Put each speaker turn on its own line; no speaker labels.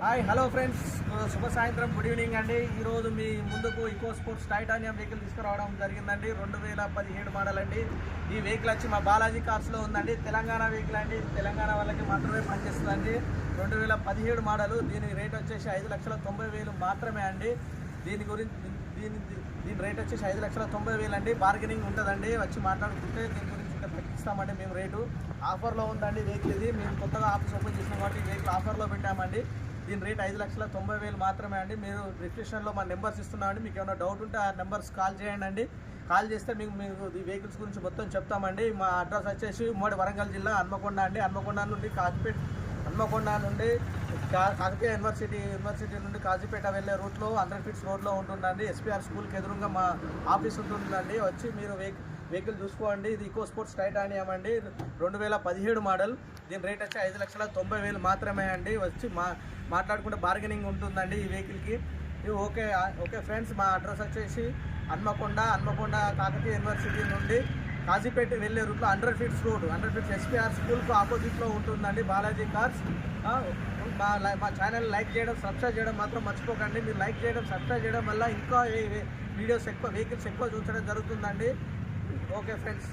Hi hello friends, శుభ సాయంత్రం, good evening అండి. ఈరోజు మీ ముందుకు ఈకో స్పోర్ట్స్ టైటానియం వెహికల్ తీసుకురావడం జరిగిందండి. 2017 మోడల్ అండి. ఈ వెహికల్ వచ్చి మా బాలాజీ కార్స్లో ఉందండి. తెలంగాణ వెహికల్ అండి. తెలంగాణ వాళ్ళకి మాత్రమే పనిచేస్తుందండి. 2017 మోడల్. దీని రేట్ వచ్చేసి 5,90,000 మాత్రమే అండి. దీని రేట్ వచ్చేసి 5,90,000 అండి. బార్గెనింగ్ ఉంటుందండి. వచ్చి మాట్లాడుకుంటే దీని గురించి ఇంకా తగ్గిస్తామండి మేము రేటు. ఆఫర్లో ఉందండి వెహికల్ ఇది. మేము కొత్తగా ఆఫీస్ ఓపెన్ చేసినాం కాబట్టి వెహికల్ ఆఫర్లో పెట్టామండి. దీని రేట్ 5,90,000 మాత్రమే అండి. మీరు డిస్క్రిప్షన్లో మా నెంబర్స్ ఇస్తున్నామండి. మీకు ఏమైనా డౌట్ ఉంటే ఆ నెంబర్స్ కాల్ చేయండి అండి. కాల్ చేస్తే మీకు ఈ వెహికల్స్ గురించి మొత్తం చెప్తామండి. మా అడ్రస్ వచ్చేసి ఉమ్మడి వరంగల్ జిల్లా హన్మకొండ అండి. హన్మకొండ నుండి కాకతీయ యూనివర్సిటీ నుండి కాజీపేట వెళ్ళే రూట్లో 100 ఫీట్స్ రోడ్లో ఉంటుందండి. ఎస్పీఆర్ స్కూల్కి ఎదురుగా మా ఆఫీస్ ఉంటుందండి. వచ్చి మీరు వెహికల్ చూసుకోండి. ఇది ఈకో స్పోర్ట్స్ టైటానియం అండి. 2017 మోడల్. దీని రేట్ వచ్చి 5,90,000 మాత్రమే అండి. వచ్చి మాట్లాడుకుంటే బార్గెనింగ్ ఉంటుందండి ఈ వెహికల్కి. ఓకే ఫ్రెండ్స్, మా అడ్రస్ వచ్చేసి హన్మకొండ కాకతీయ యూనివర్సిటీ నుండి కాజీపేట వెళ్ళే రూట్లో 100 ఫీట్స్ రోడ్, 100 ఫీట్స్ ఎస్పీఆర్ స్కూల్కు ఆపోజిట్లో ఉంటుందండి బాలాజీ కార్స్. మా ఛానల్ లైక్ చేయడం, సబ్స్క్రైబ్ చేయడం మాత్రం మర్చిపోకండి. మీరు లైక్ చేయడం, సబ్స్క్రైబ్ చేయడం వల్ల ఇంకా వెహికల్స్ ఎక్కువ చూసడం జరుగుతుందండి. Okay friends.